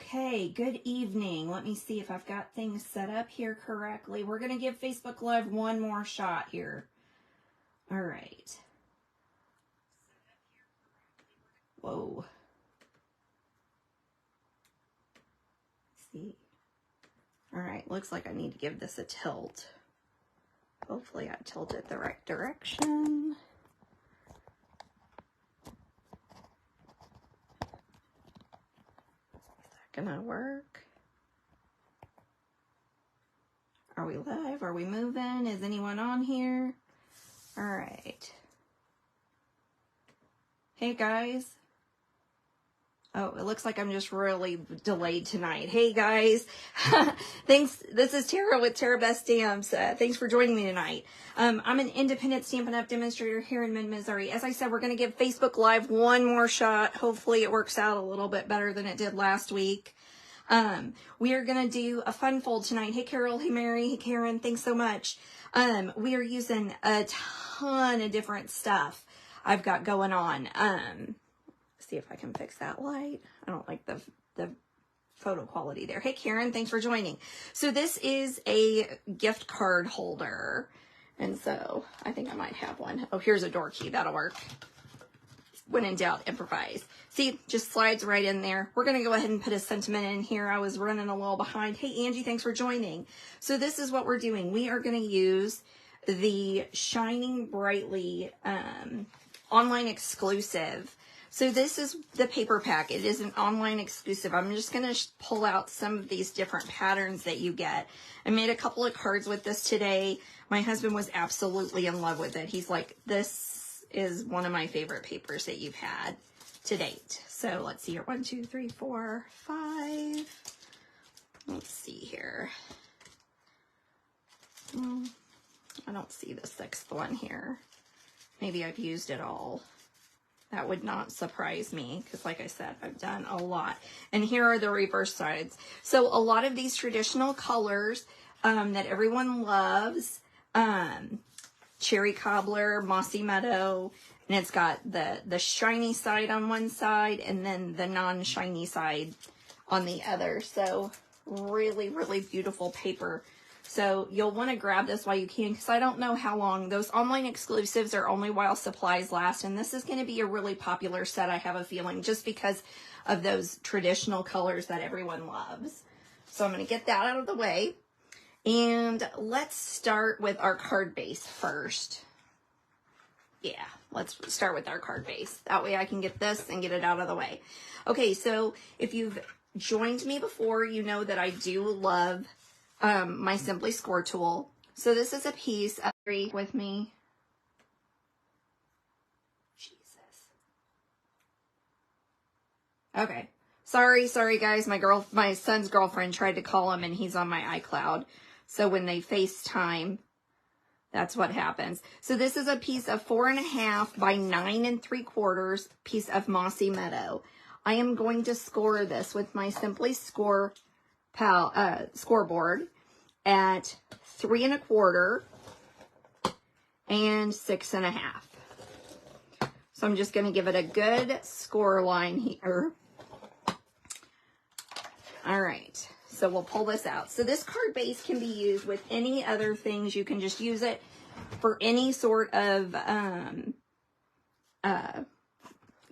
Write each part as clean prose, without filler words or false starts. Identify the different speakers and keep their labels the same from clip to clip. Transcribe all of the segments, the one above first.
Speaker 1: Okay, good evening. Let me see if I've got things set up here correctly. We're going to give Facebook Live one more shot here. All right. Whoa. Let's see. All right, looks like I need to give this a tilt. Hopefully I tilt it the right direction. Gonna work. Are we live? Are we moving? Is anyone on here? All right. Hey guys. Oh, it looks like I'm just really delayed tonight. Hey guys. Thanks. This is Tara with Tarabeth Stamps. Thanks for joining me tonight. I'm an independent Stampin' Up demonstrator here in Mid-Missouri. As I said, we're going to give Facebook Live one more shot. Hopefully it works out a little bit better than it did last week. We are going to do a fun fold tonight. Hey Carol, hey Mary, hey Karen, thanks so much. We are using a ton of different stuff I've got going on. See if I can fix that light. I don't like the photo quality there. Hey Karen, thanks for joining. So this is a gift card holder. And so I think I might have one. Oh, here's a door key. That'll work. When in doubt, improvise. See, just slides right in there. We're going to go ahead and put a sentiment in here. I was running a little behind. Hey Angie, thanks for joining. So this is what we're doing. We are going to use the Shining Brightly online exclusive. So this is the paper pack. It is an online exclusive. I'm just going to pull out some of these different patterns that you get. I made a couple of cards with this today. My husband was absolutely in love with it. He's like, this is one of my favorite papers that you've had to date. So let's see here. 1, 2, 3, 4, 5. Let's see here. I don't see the 6th one here. Maybe I've used it all. That would not surprise me because, like I said, I've done a lot. And here are the reverse sides. So a lot of these traditional colors that everyone loves, Cherry Cobbler, Mossy Meadow, and it's got the shiny side on one side and then the non-shiny side on the other. So really, really beautiful paper. So you'll want to grab this while you can because I don't know how long. Those online exclusives are only while supplies last. And this is going to be a really popular set, I have a feeling, just because of those traditional colors that everyone loves. So I'm going to get that out of the way. And let's start with our card base first. Yeah, let's start with our card base. That way I can get this and get it out of the way. Okay, so if you've joined me before, you know that I do love my Simply Score tool. So this is a piece of with me. Jesus. Okay. Sorry guys. My son's girlfriend tried to call him and he's on my iCloud. So when they FaceTime, that's what happens. So this is a piece of 4.5 by 9 3/4 piece of Mossy Meadow. I am going to score this with my Simply Score scoreboard at 3 1/4 and 6 1/2. So I'm just going to give it a good score line here. All right. So we'll pull this out. So this card base can be used with any other things. You can just use it for any sort of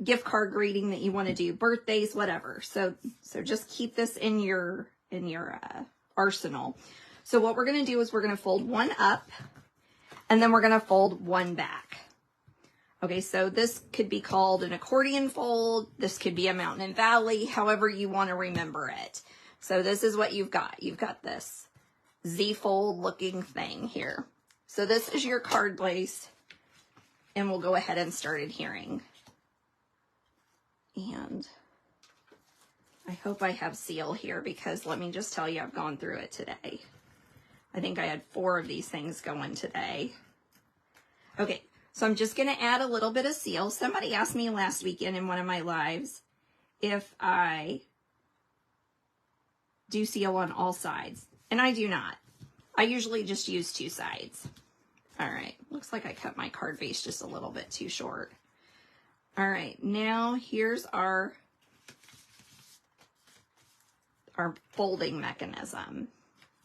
Speaker 1: gift card greeting that you want to do, birthdays, whatever. So just keep this in your arsenal. So what we're going to do is we're going to fold one up and then we're going to fold one back. Okay, so this could be called an accordion fold. This could be a mountain and valley, however you want to remember it. So this is what you've got. You've got this Z-fold looking thing here. So this is your card base, and we'll go ahead and start adhering. And I hope I have seal here because let me just tell you, I've gone through it today. I think I had 4 of these things going today. Okay, so I'm just going to add a little bit of seal. Somebody asked me last weekend in one of my lives if I do seal on all sides, and I do not. I usually just use 2 sides. All right, looks like I cut my card base just a little bit too short. All right, now here's our our folding mechanism.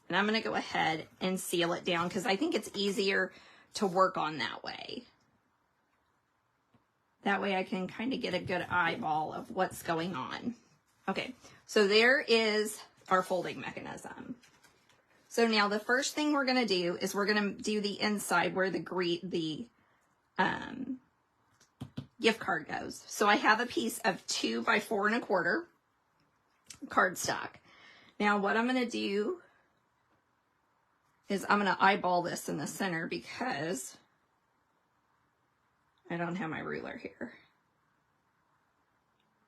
Speaker 1: And I'm going to go ahead and seal it down because I think it's easier to work on that way. That way I can kind of get a good eyeball of what's going on. Okay, so there is our folding mechanism. So now the first thing we're going to do is we're going to do the inside where the gift card goes. So I have a piece of 2 by 4 1/4 cardstock. Now what I'm going to do is I'm going to eyeball this in the center because I don't have my ruler here.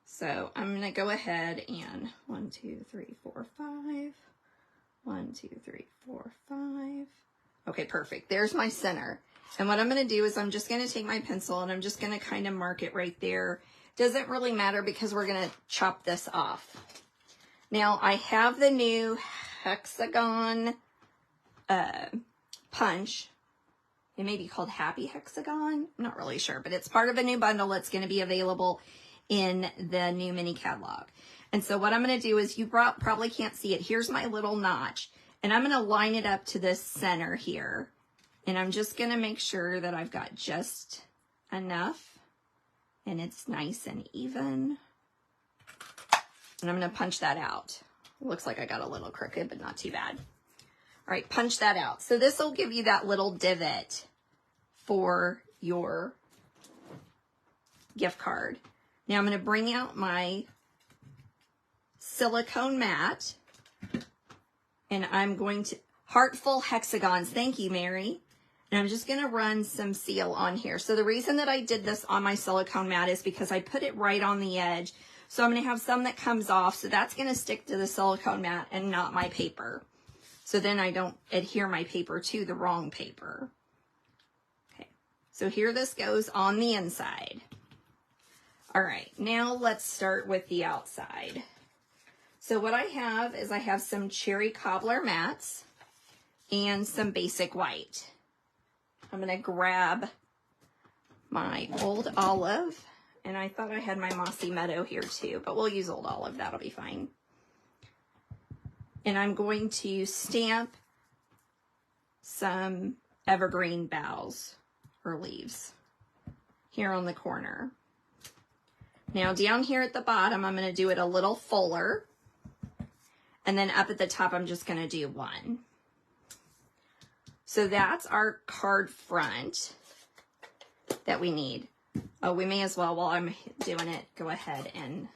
Speaker 1: So I'm going to go ahead and 1, 2, 3, 4, 5. 1, 2, 3, 4, 5. Okay, perfect. There's my center. And what I'm going to do is I'm just going to take my pencil and I'm just going to kind of mark it right there. Doesn't really matter because we're going to chop this off. Now I have the new hexagon punch. It may be called Happy Hexagon. I'm not really sure, but it's part of a new bundle that's going to be available in the new mini catalog. And so what I'm going to do is, you probably can't see it. Here's my little notch, and I'm going to line it up to this center here. And I'm just going to make sure that I've got just enough and it's nice and even. And I'm going to punch that out. It looks like I got a little crooked, but not too bad. All right, punch that out. So this will give you that little divot for your gift card. Now I'm going to bring out my silicone mat, and I'm going to, heartful hexagons. Thank you, Mary. And I'm just going to run some seal on here. So the reason that I did this on my silicone mat is because I put it right on the edge. So I'm going to have some that comes off. So that's going to stick to the silicone mat and not my paper. So then I don't adhere my paper to the wrong paper. Okay, so here this goes on the inside. All right, now let's start with the outside. So what I have is I have some cherry cobbler mats and some basic white. I'm going to grab my old olive, and I thought I had my mossy meadow here too, but we'll use old olive, that'll be fine. And I'm going to stamp some evergreen boughs or leaves here on the corner. Now down here at the bottom, I'm going to do it a little fuller. And then up at the top, I'm just going to do 1. So that's our card front that we need. Oh, we may as well, while I'm doing it, go ahead and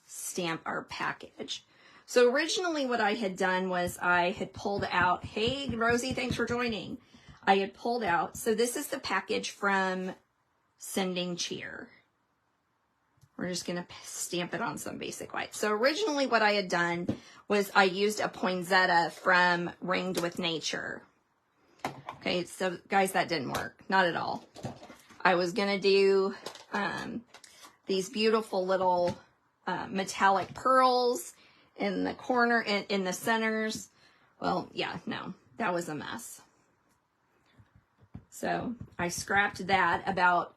Speaker 1: stamp our package. So originally what I had done was I had pulled out, hey Rosie, thanks for joining. I had pulled out, so this is the package from Sending Cheer. We're just going to stamp it on some basic white. So originally what I had done was I used a poinsettia from Ringed with Nature. Okay, so guys, that didn't work. Not at all. I was going to do these beautiful little metallic pearls in the corner, in the centers. Well, yeah, no, that was a mess. So I scrapped that about,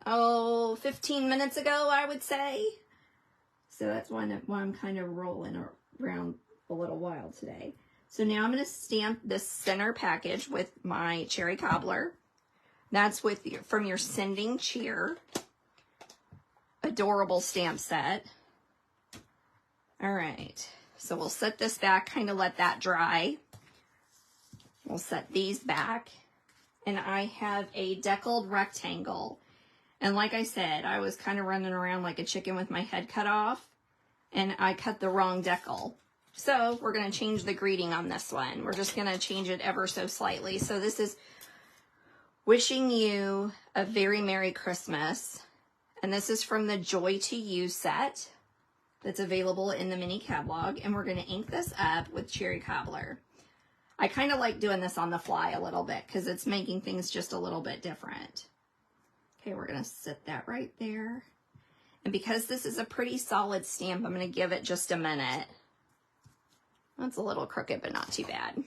Speaker 1: 15 minutes ago, I would say. So that's why I'm kind of rolling around a little while today. So now I'm going to stamp this center package with my cherry cobbler. That's from your Sending Cheer. Adorable stamp set. All right. So we'll set this back, kind of let that dry. We'll set these back. And I have a deckled rectangle. And like I said, I was kind of running around like a chicken with my head cut off. And I cut the wrong decal. So we're going to change the greeting on this one. We're just going to change it ever so slightly. So this is wishing you a very Merry Christmas. And this is from the Joy to You set that's available in the mini catalog. And we're going to ink this up with cherry cobbler. I kind of like doing this on the fly a little bit because it's making things just a little bit different. Okay, we're going to sit that right there. And because this is a pretty solid stamp, I'm going to give it just a minute. That's a little crooked, but not too bad.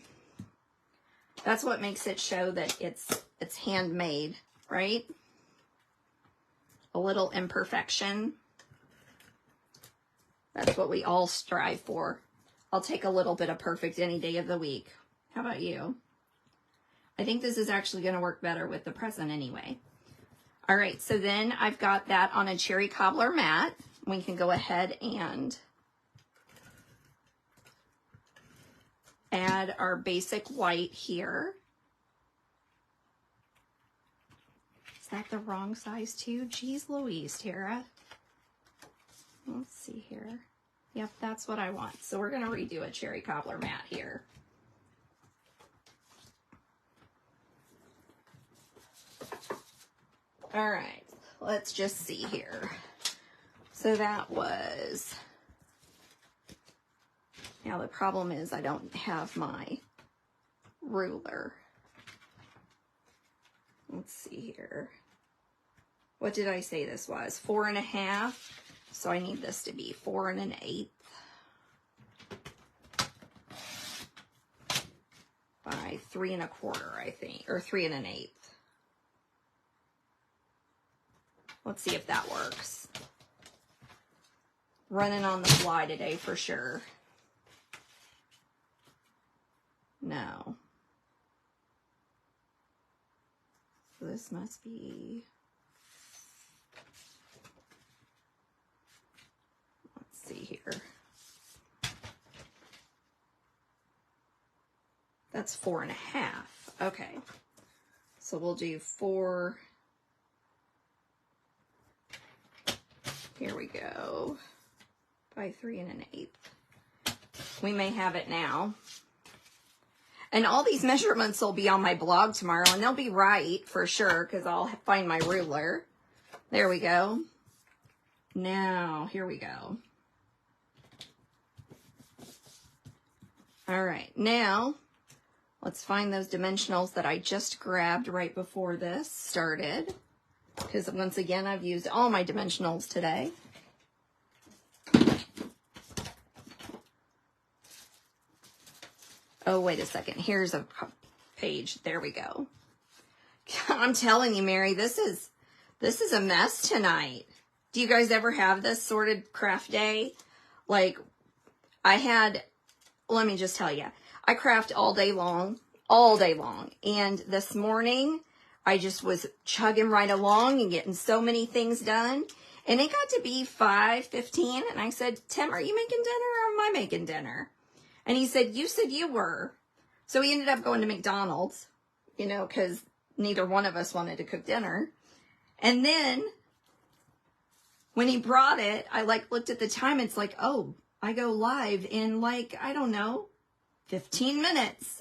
Speaker 1: That's what makes it show that it's handmade, right? A little imperfection. That's what we all strive for. I'll take a little bit of perfect any day of the week. How about you? I think this is actually going to work better with the present anyway. All right, so then I've got that on a cherry cobbler mat. We can go ahead and add our basic white here. Is that the wrong size too? Geez Louise, Tara. Let's see here. Yep, that's what I want. So we're going to redo a cherry cobbler mat here. All right, let's just see here. So that was, now the problem is I don't have my ruler. Let's see here. What did I say this was? 4 1/2. So I need this to be 4 1/8 by 3 1/4, I think, or 3 1/8. Let's see if that works. Running on the fly today for sure. No. So this must be, let's see here. That's 4 1/2. Okay. So we'll do 4. Here we go. By 3 1/8. We may have it now. And all these measurements will be on my blog tomorrow, and they'll be right for sure, because I'll find my ruler. There we go. Now, here we go. All right, now let's find those dimensionals that I just grabbed right before this started, because once again, I've used all my dimensionals today. Oh, wait a second. Here's a page. There we go. I'm telling you, Mary, this is a mess tonight. Do you guys ever have this sorted craft day? Like, let me just tell you, I craft all day long. And this morning, I just was chugging right along and getting so many things done. And it got to be 5:15, and I said, Tim, are you making dinner or am I making dinner? And he said, you said you were. So we ended up going to McDonald's, you know, because neither one of us wanted to cook dinner. And then when he brought it, I looked at the time. It's like, oh, I go live in I don't know, 15 minutes.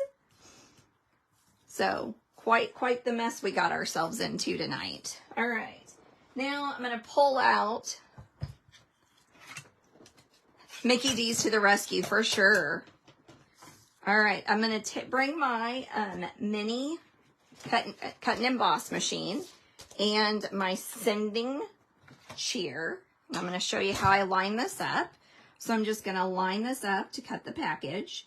Speaker 1: So quite the mess we got ourselves into tonight. All right. Now I'm going to pull out Mickey D's to the rescue for sure. All right, I'm going to bring my mini cut and emboss machine and my sending shear. I'm going to show you how I line this up. So I'm just going to line this up to cut the package.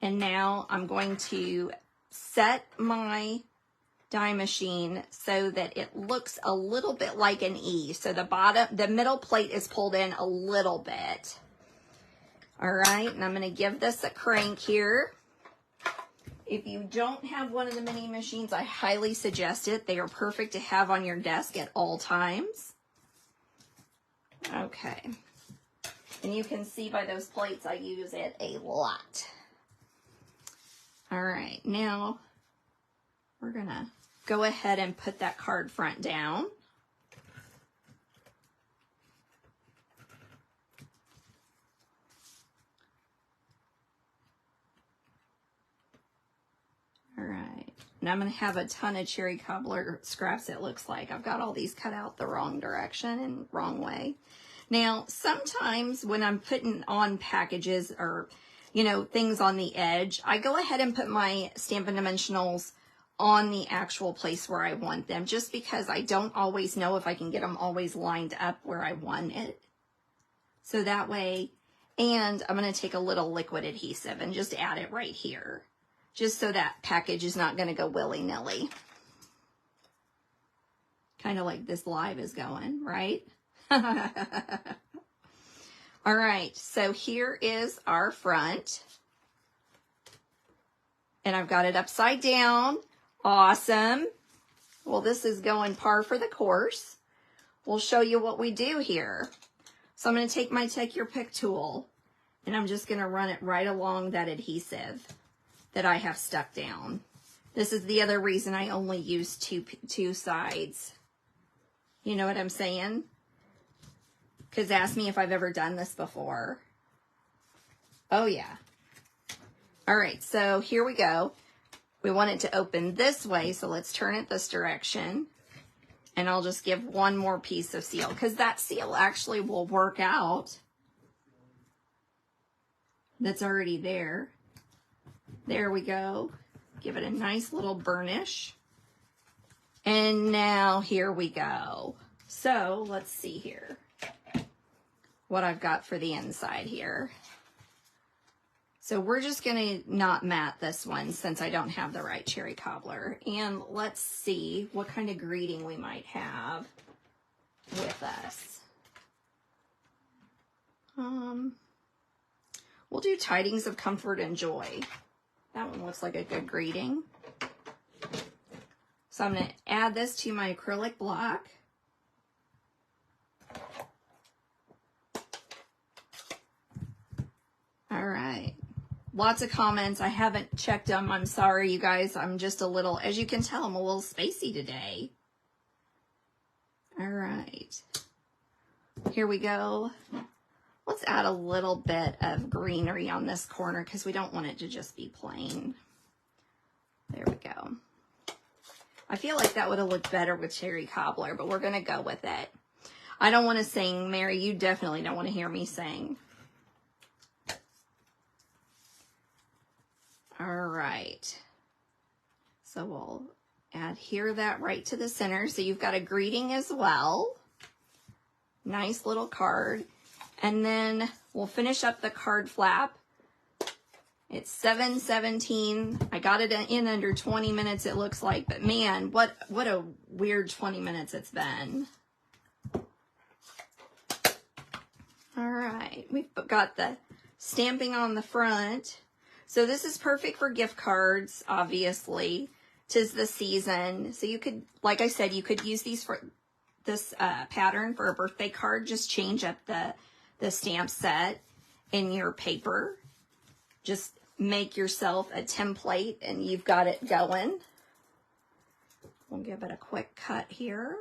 Speaker 1: And now I'm going to set my die machine so that it looks a little bit like an E. So the middle plate is pulled in a little bit. All right, and I'm going to give this a crank here. If you don't have one of the mini machines, I highly suggest it. They are perfect to have on your desk at all times. Okay. And you can see by those plates, I use it a lot. All right, now we're going to go ahead and put that card front down. All right, and I'm going to have a ton of cherry cobbler scraps, it looks like. I've got all these cut out the wrong direction and wrong way. Now, sometimes when I'm putting on packages or, you know, things on the edge, I go ahead and put my Stampin' Dimensionals on the actual place where I want them, just because I don't always know if I can get them always lined up where I want it. So that way, and I'm going to take a little liquid adhesive and just add it right here, just so that package is not going to go willy-nilly. Kind of like this live is going, right? All right, so here is our front. And I've got it upside down. Awesome. Well, this is going par for the course. We'll show you what we do here. So I'm going to take my Take Your Pick tool, and I'm just going to run it right along that adhesive that I have stuck down. This is the other reason I only use two sides. You know what I'm saying? Because ask me if I've ever done this before. Oh, yeah. All right, so here we go. We want it to open this way, so let's turn it this direction. And I'll just give one more piece of seal, because that seal actually will work out. That's already there. There we go. Give it a nice little burnish. And now here we go. So let's see here what I've got for the inside here. So we're just going to not mat this one since I don't have the right cherry cobbler. And let's see what kind of greeting we might have with us. We'll do tidings of comfort and joy. That one looks like a good greeting. So I'm going to add this to my acrylic block. All right. Lots of comments. I haven't checked them. I'm sorry, you guys. I'm just a little, as you can tell, I'm a little spacey today. All right. Here we go. Let's add a little bit of greenery on this corner because we don't want it to just be plain. There we go. I feel like that would have looked better with cherry cobbler, but we're going to go with it. I don't want to sing. Mary, you definitely don't want to hear me sing. All right. So we'll adhere that right to the center. So you've got a greeting as well. Nice little card. And then we'll finish up the card flap. It's 7:17. I got it in under 20 minutes, it looks like. But man, what a weird 20 minutes it's been. All right. We've got the stamping on the front. So this is perfect for gift cards, obviously. 'Tis the season. So you could, like I said, you could use these for this pattern for a birthday card. Just change up the stamp set in your paper. Just make yourself a template and you've got it going. We'll give it a quick cut here.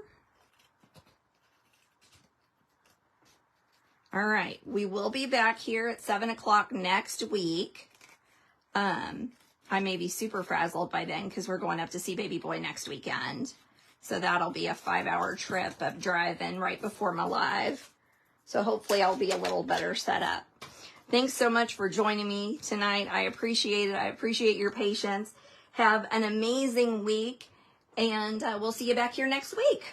Speaker 1: All right, we will be back here at 7 o'clock next week. I may be super frazzled by then because we're going up to see baby boy next weekend. So that'll be a 5-hour trip of driving right before my live. So hopefully I'll be a little better set up. Thanks so much for joining me tonight. I appreciate it. I appreciate your patience. Have an amazing week, and we'll see you back here next week.